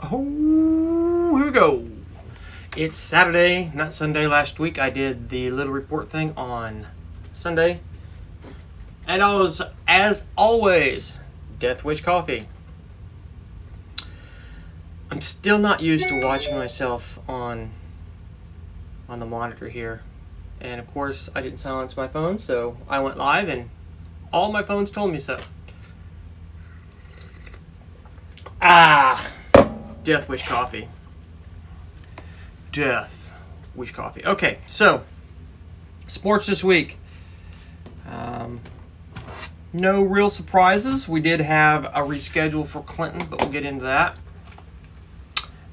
Oh, here we go. It's Saturday, not Sunday. Last week I did the little report thing on Sunday. And I was, as always, Death Wish Coffee. I'm still not used to watching myself on the monitor here. And of course, I didn't silence my phone, so I went live and all my phones told me so. Death Wish Coffee. Death Wish Coffee. Okay, so sports this week. No real surprises. We did have a reschedule for Clinton, but we'll get into that.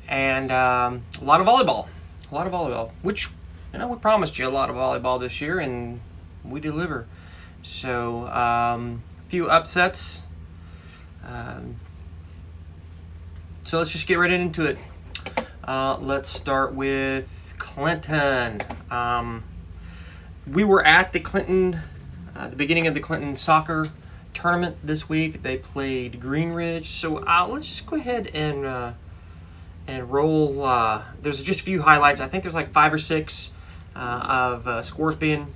And a lot of volleyball. Which, we promised you a lot of volleyball this year, and we deliver. So, a few upsets. So let's just get right into it. Let's start with Clinton. We were at the Clinton, the beginning of the Clinton soccer tournament this week. They played Green Ridge. So let's just go ahead and roll. There's just a few highlights. I think there's like 5 or 6 of scores being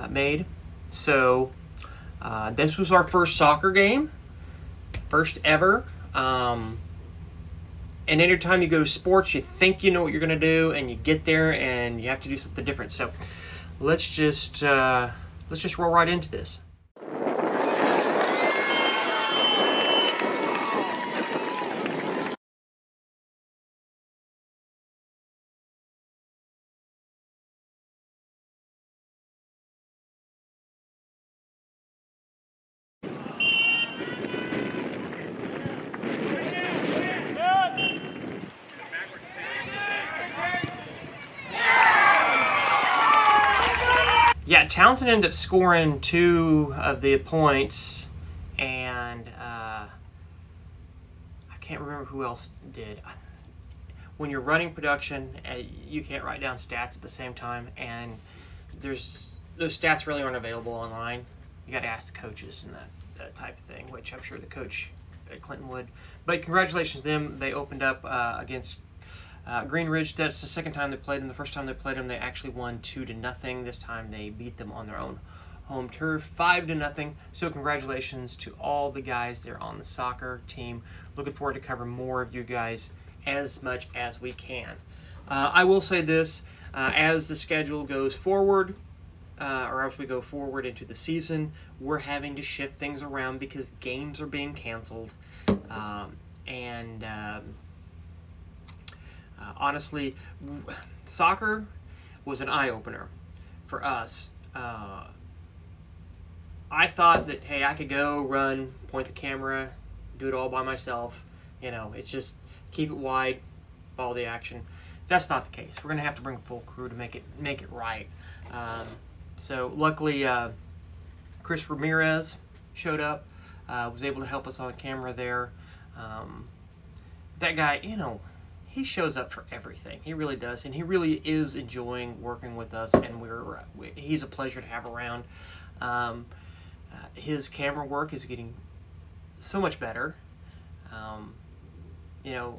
made. So this was our first soccer game, first ever. And anytime you go to sports, you think you know what you're going to do, and you get there and you have to do something different. So let's just roll right into this. Yeah, Townsend ended up scoring 2 of the points, and I can't remember who else did. When you're running production, you can't write down stats at the same time, and those stats really aren't available online. You got to ask the coaches and that type of thing, which I'm sure the coach at Clinton would. But congratulations to them. They opened up against Green Ridge. That's the second time they played them. The first time they played them, they actually won 2-0. This time they beat them on their own home turf, 5-0. So congratulations to all the guys there on the soccer team. Looking forward to cover more of you guys as much as we can. I will say this, as the schedule goes forward, or as we go forward into the season, we're having to shift things around because games are being canceled. Honestly, soccer was an eye-opener for us. I thought that, hey, I could go, run, point the camera, do it all by myself. It's just keep it wide, follow the action. That's not the case. We're going to have to bring a full crew to make it right. So luckily, Chris Ramirez showed up, was able to help us on camera there. That guy, he shows up for everything. He really does, and he really is enjoying working with us, and he's a pleasure to have around. His camera work is getting so much better.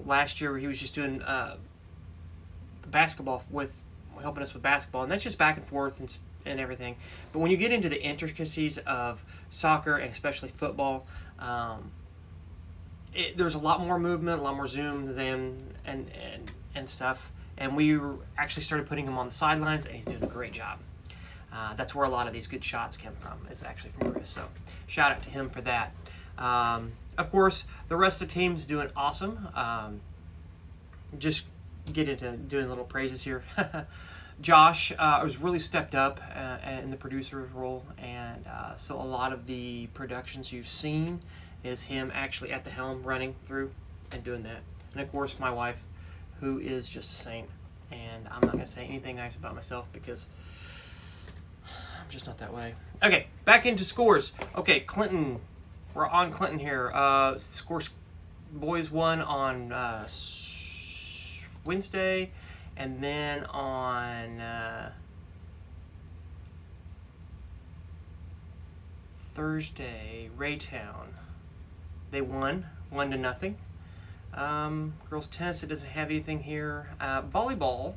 Last year he was just doing basketball, helping us with basketball, and that's just back and forth and everything. But when you get into the intricacies of soccer, and especially football, there's a lot more movement, a lot more zooms and stuff. And we actually started putting him on the sidelines, and he's doing a great job. That's where a lot of these good shots come from, is actually from Chris. So shout out to him for that. Of course, the rest of the team's doing awesome. Just get into doing little praises here. Josh was really stepped up in the producer role, and so a lot of the productions you've seen is him actually at the helm running through and doing that. And of course, my wife, who is just a saint. And I'm not going to say anything nice about myself because I'm just not that way. Okay, back into scores. Okay, Clinton. We're on Clinton here. Scores, boys won on Wednesday, and then on Thursday, Raytown. They won 1-0. Girls tennis, it doesn't have anything here. Volleyball,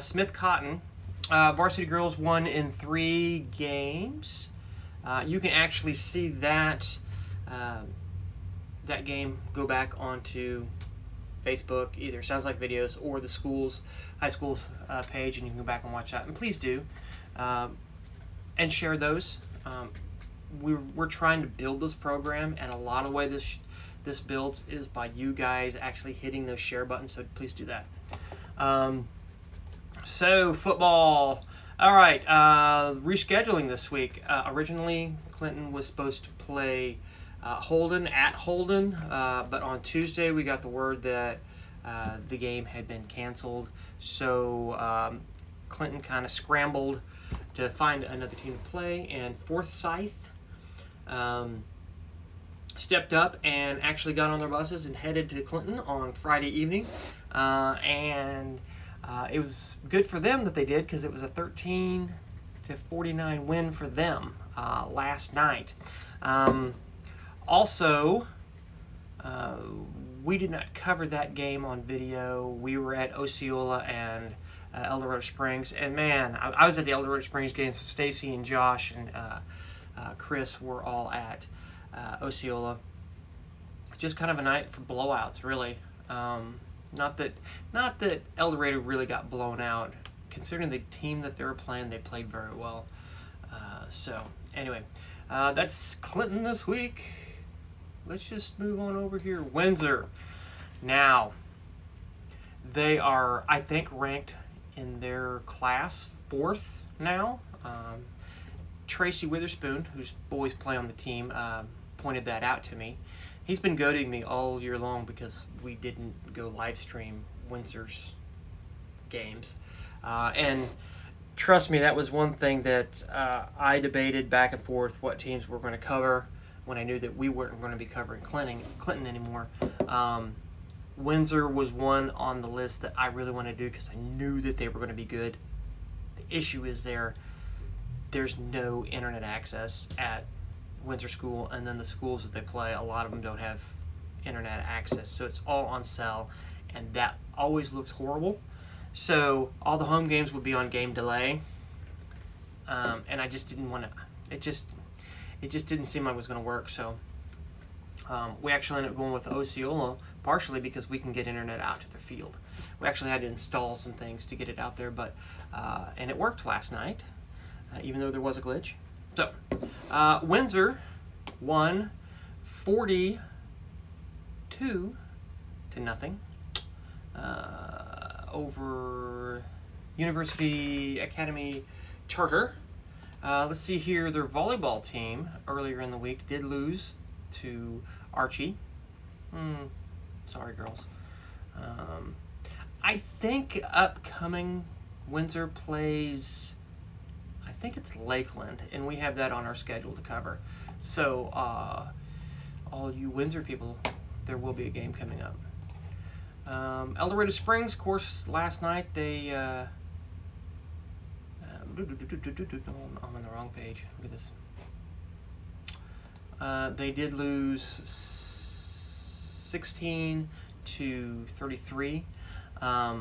Smith Cotton. Varsity girls won in 3 games. You can actually see that that game. Go back onto Facebook, either Sounds Like Videos or the high school's page, and you can go back and watch that. And please do, and share those. We're trying to build this program, and a lot of the way this builds is by you guys actually hitting those share buttons. So please do that. So football. All right, rescheduling this week. Originally, Clinton was supposed to play Holden at Holden, but on Tuesday we got the word that the game had been canceled. So Clinton kind of scrambled to find another team to play, and Forsyth stepped up and actually got on their buses and headed to Clinton on Friday evening, and it was good for them that they did, because it was a 13-49 win for them last night. Also, we did not cover that game on video. We were at Osceola and El Dorado Springs, and man, I was at the El Dorado Springs game, so Stacy and Josh and Chris were all at Osceola. Just kind of a night for blowouts, really. Not that El Dorado really got blown out. Considering the team that they were playing, they played very well. So anyway, that's Clinton this week. Let's just move on over here. Windsor. Now, they are, I think, ranked in their class 4th now. Tracy Witherspoon, whose boys play on the team, pointed that out to me. He's been goading me all year long because we didn't go live stream Windsor's games. And trust me, that was one thing that I debated back and forth what teams we're going to cover when I knew that we weren't going to be covering Clinton anymore. Windsor was one on the list that I really wanted to do because I knew that they were going to be good. The issue is there's no internet access at Windsor School, and then the schools that they play, a lot of them don't have internet access, so it's all on cell, and that always looks horrible. So all the home games would be on game delay, and I just didn't want to. It just didn't seem like it was going to work. So we actually ended up going with Osceola, partially because we can get internet out to their field. We actually had to install some things to get it out there, but and it worked last night, even though there was a glitch. So Windsor won 42-0 over University Academy Charter. Let's see here. Their volleyball team earlier in the week did lose to Archie. Sorry, girls. I think upcoming Windsor plays, I think it's Lakeland, and we have that on our schedule to cover. So all you Windsor people, there will be a game coming up. El Dorado Springs, of course, last night they I'm on the wrong page. Look at this. They did lose 16-33. I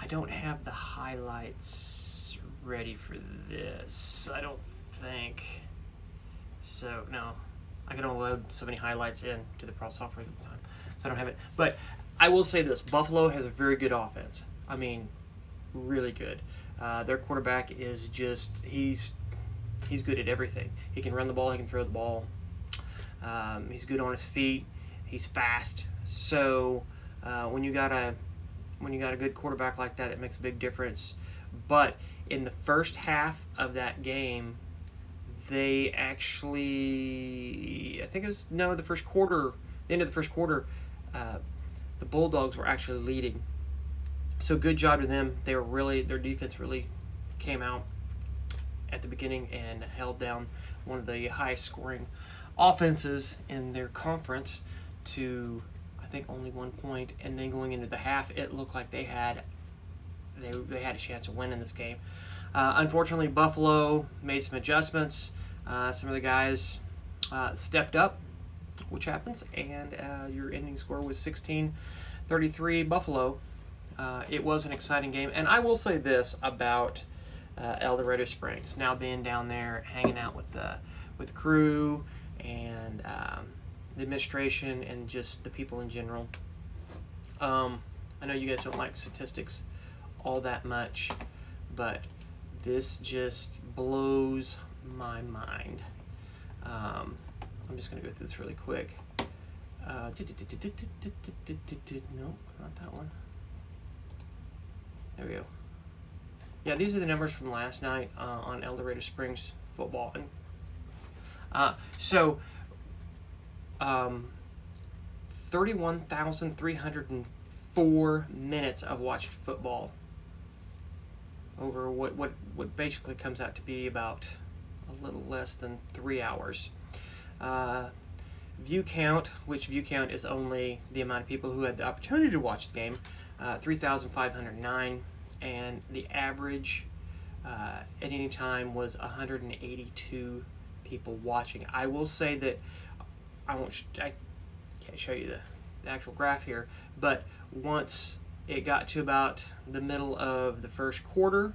don't have the highlights ready for this. I don't think so. No, I can only load so many highlights in to the Pro software at the time, so I don't have it. But I will say this: Buffalo has a very good offense. I mean, really good. Their quarterback is just—he's good at everything. He can run the ball. He can throw the ball. He's good on his feet. He's fast. So when you got a good quarterback like that, it makes a big difference. But in the first half of that game, they actually, I think it was, no, the first quarter, the end of the first quarter, the Bulldogs were actually leading. So good job to them. They were really, their defense really came out at the beginning and held down one of the highest scoring offenses in their conference to, I think, only 1 point. And then going into the half, it looked like they had a chance of winning this game. Unfortunately, Buffalo made some adjustments. Some of the guys stepped up which happens, and your ending score was 16-33 Buffalo. It was an exciting game, and I will say this about El Dorado Springs. Now being down there, hanging out with the crew and the administration and just the people in general. I know you guys don't like statistics all that much, but this just blows my mind. I'm just going to go through this really quick. No, not that one. There we go. Yeah, these are the numbers from last night on El Dorado Springs football. And 31,304 minutes of watched football over what basically comes out to be about a little less than 3 hours. View count, which view count is only the amount of people who had the opportunity to watch the game, 3,509, and the average at any time was 182 people watching. I will say that I can't show you the actual graph here, but once it got to about the middle of the first quarter,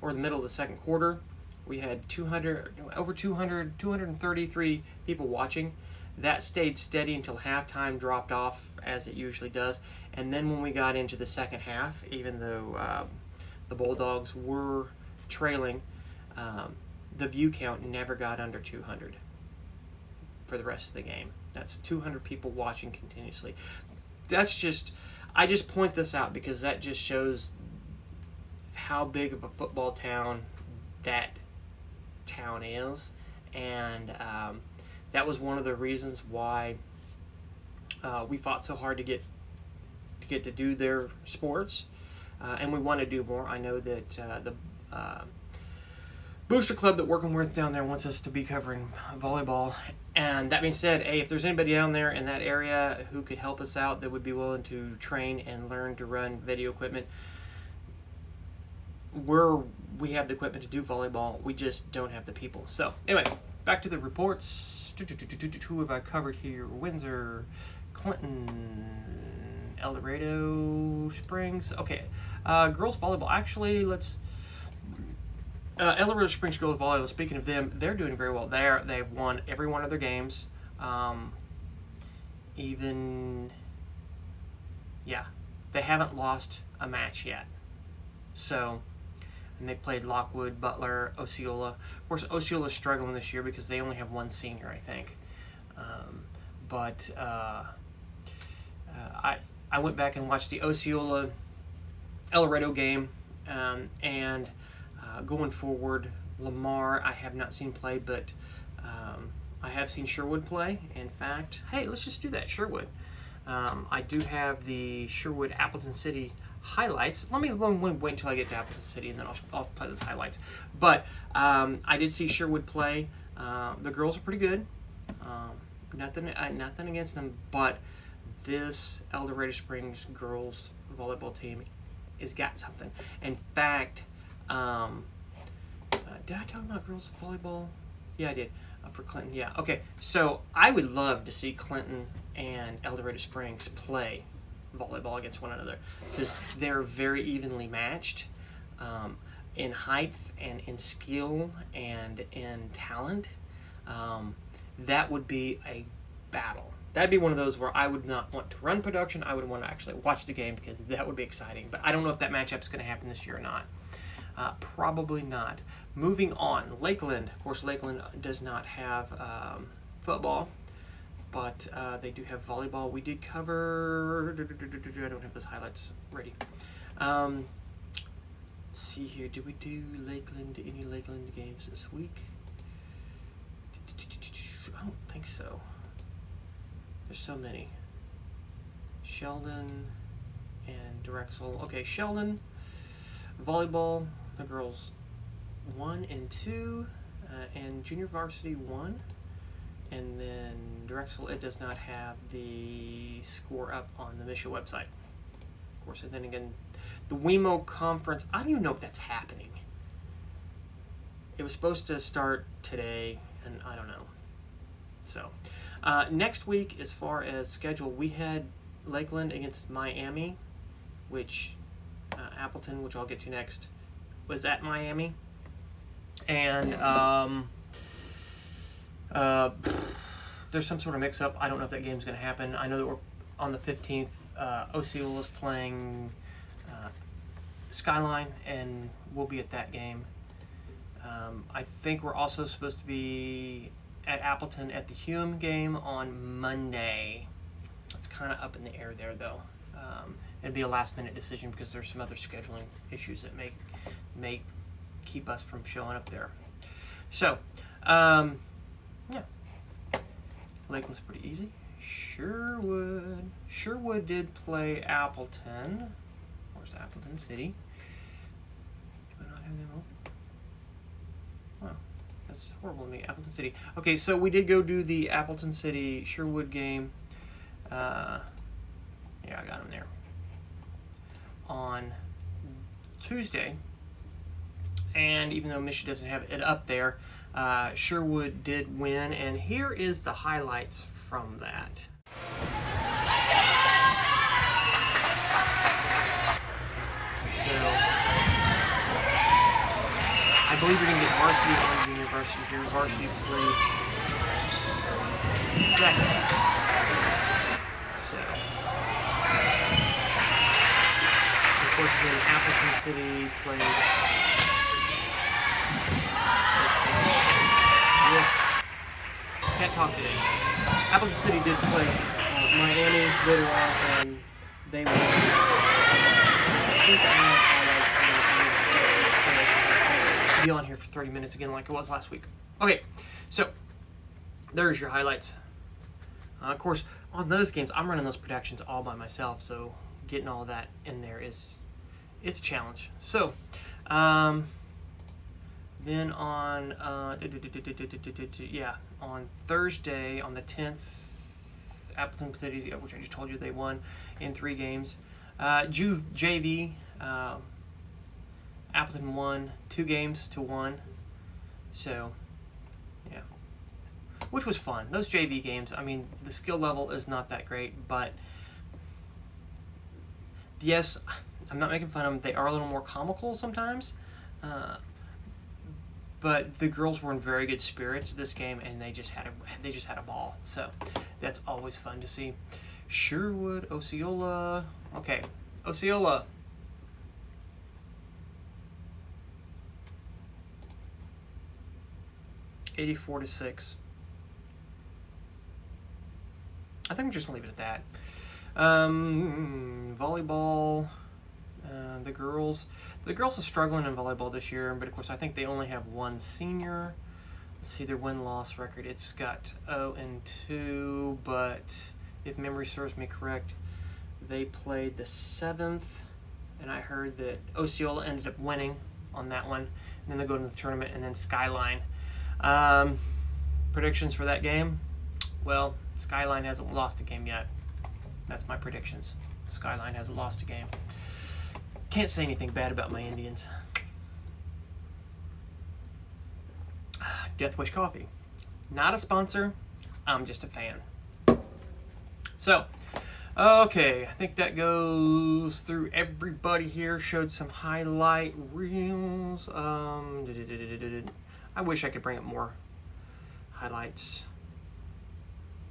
or the middle of the second quarter, we had 233 people watching. That stayed steady until halftime dropped off, as it usually does. And then when we got into the second half, even though the Bulldogs were trailing, the view count never got under 200 for the rest of the game. That's 200 people watching continuously. I just point this out because that just shows how big of a football town that town is, and that was one of the reasons why we fought so hard to get to do their sports, and we want to do more. I know that the booster club that working with down there wants us to be covering volleyball. And that being said, hey, if there's anybody down there in that area who could help us out, that would be willing to train and learn to run video equipment, we have the equipment to do volleyball. We just don't have the people. So anyway, back to the reports. Who have I covered here? Windsor, Clinton, El Dorado Springs. Okay, girls volleyball. Actually, let's. El Dorado Springs girls volleyball. Speaking of them, they're doing very well. They've won every one of their games. They haven't lost a match yet. So, and they played Lockwood, Butler, Osceola. Of course, Osceola's struggling this year because they only have one senior, I think. I went back and watched the Osceola El Dorado game, and going forward, Lamar I have not seen play, but I have seen Sherwood play. In fact, hey, let's just do that, Sherwood. I do have the Sherwood Appleton City highlights. Let me wait until I get to Appleton City, and then I'll play those highlights. But I did see Sherwood play. The girls are pretty good. Nothing against them, but this El Dorado Springs girls volleyball team has got something. In fact, did I talk about girls volleyball? Yeah, I did. For Clinton, yeah. Okay, so I would love to see Clinton and El Dorado Springs play volleyball against one another because they're very evenly matched in height and in skill and in talent. That would be a battle. That'd be one of those where I would not want to run production. I would want to actually watch the game because that would be exciting. But I don't know if that matchup is going to happen this year or not. Probably not. Moving on, Lakeland. Of course, Lakeland does not have football, but they do have volleyball. We did cover. I don't have those highlights ready. Let's see here. Did we do any Lakeland games this week? I don't think so. There's so many. Sheldon and Drexel. Okay, Sheldon volleyball. The girls 1 and 2, and junior varsity 1, and then Drexel. It does not have the score up on the Misha website, of course. And then again, the WeMo conference. I don't even know if that's happening. It was supposed to start today, and I don't know. So, Next week, as far as schedule, we had Lakeland against Miami, which Appleton, which I'll get to next, was at Miami. And there's some sort of mix-up. I don't know if that game's going to happen. I know that we're on the 15th. Osceola's playing Skyline, and we'll be at that game. I think we're also supposed to be at Appleton at the Hume game on Monday. It's kind of up in the air there, though. It'd be a last-minute decision because there's some other scheduling issues that may keep us from showing up there. So, yeah. Lakeland's pretty easy. Sherwood did play Appleton. Where's Appleton City? Do I not have them open? Wow, that's horrible to me. Appleton City. Okay, so we did go do the Appleton City Sherwood game. Yeah, I got them there. On Tuesday. And even though Michigan doesn't have it up there, Sherwood did win. And here is the highlights from that. So, I believe you're going to get varsity and junior varsity here. Varsity played second. So, of course, then Appleton City played. Can't talk today. Appleton City did play Miami later on, and they won. Be on here for 30 minutes again like it was last week. Okay, so there's your highlights. Of course, on those games, I'm running those productions all by myself, so getting all that in there it's a challenge. So, then on on Thursday, on the 10th, Appleton City, which I just told you they won in 3 games. JV, Appleton won 2 games to 1. So, yeah. Which was fun. Those JV games, I mean, the skill level is not that great, but yes, I'm not making fun of them. They are a little more comical sometimes. But the girls were in very good spirits this game, and they just had a ball. So that's always fun to see. Sherwood, Osceola. Okay, Osceola. $84-6. I think I'm just gonna leave it at that. Volleyball. The girls are struggling in volleyball this year, but of course I think they only have 1 senior. Let's see their win-loss record. It's got 0-2, but if memory serves me correct, they played the 7th, and I heard that Osceola ended up winning on that one. And then they go to the tournament, and then Skyline. Predictions for that game? Well, Skyline hasn't lost a game yet. That's my predictions. Skyline hasn't lost a game. Can't say anything bad about my Indians. Death Wish Coffee. Not a sponsor. I'm just a fan. So, okay. I think that goes through everybody here. Showed some highlight reels. I wish I could bring up more highlights,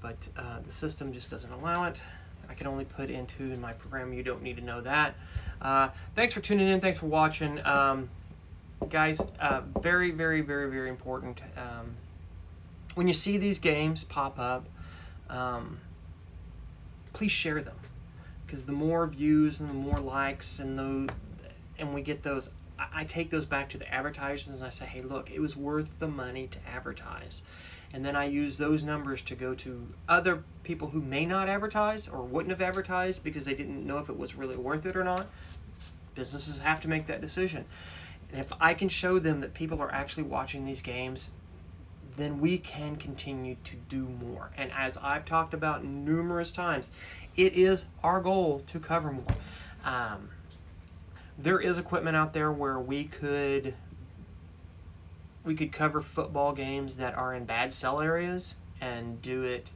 but the system just doesn't allow it. I can only put in 2 in my program. You don't need to know that. Thanks for tuning in. Thanks for watching. Guys, very, very, very, very important. When you see these games pop up, please share them. Because the more views and the more likes and we get those, I take those back to the advertisers and I say, hey, look, it was worth the money to advertise. And then I use those numbers to go to other people who may not advertise or wouldn't have advertised because they didn't know if it was really worth it or not. Businesses have to make that decision. And if I can show them that people are actually watching these games, then we can continue to do more. And as I've talked about numerous times, it is our goal to cover more. There is equipment out there where we could cover football games that are in bad cell areas and do it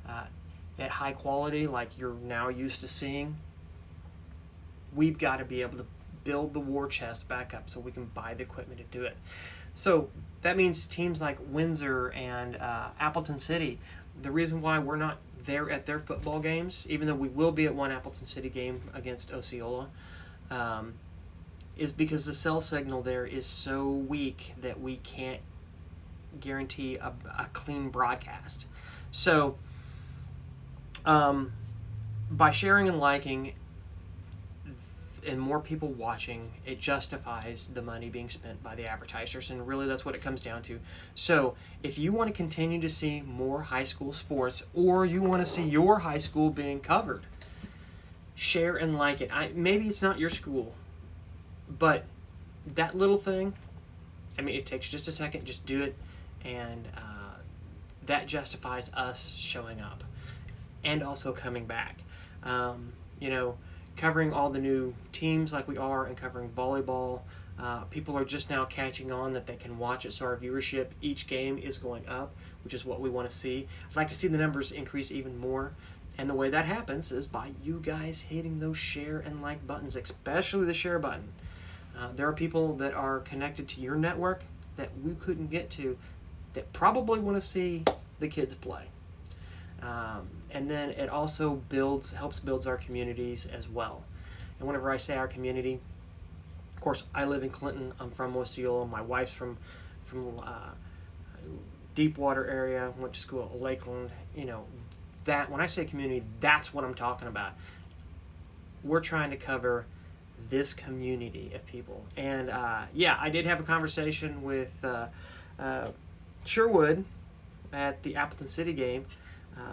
at high quality like you're now used to seeing, we've got to be able to build the war chest back up so we can buy the equipment to do it. So that means teams like Windsor and Appleton City, the reason why we're not there at their football games, even though we will be at one Appleton City game against Osceola, is because the cell signal there is so weak that we can't guarantee a clean broadcast. So by sharing and liking and more people watching, it justifies the money being spent by the advertisers, and really that's what it comes down to. So if you want to continue to see more high school sports, or you want to see your high school being covered, share and like it. Maybe it's not your school, but that little thing, I mean, it takes just a second, just do it, and that justifies us showing up and also coming back. You know, covering all the new teams like we are, and covering volleyball. People are just now catching on that they can watch it, so our viewership each game is going up, which is what we want to see. I'd like to see the numbers increase even more, and the way that happens is by you guys hitting those share and like buttons, especially the share button. There are people that are connected to your network that we couldn't get to that probably want to see the kids play. And then it also helps build our communities as well. And whenever I say our community, of course, I live in Clinton. I'm from Osceola. My wife's from Deepwater area. Went to school at Lakeland. You know, that when I say community, that's what I'm talking about. We're trying to cover this community of people. And yeah, I did have a conversation with Sherwood at the Appleton City game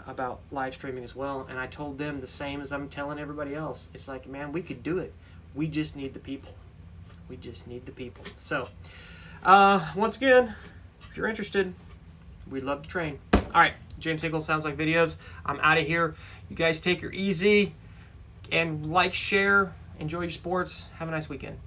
about live streaming as well, and I told them the same as I'm telling everybody else. It's like, man, we could do it. We just need the people. We just need the people. So, once again, if you're interested, we'd love to train. All right, James Hinkle, Sounds Like Videos. I'm out of here. You guys take her easy, and like, share, enjoy your sports. Have a nice weekend.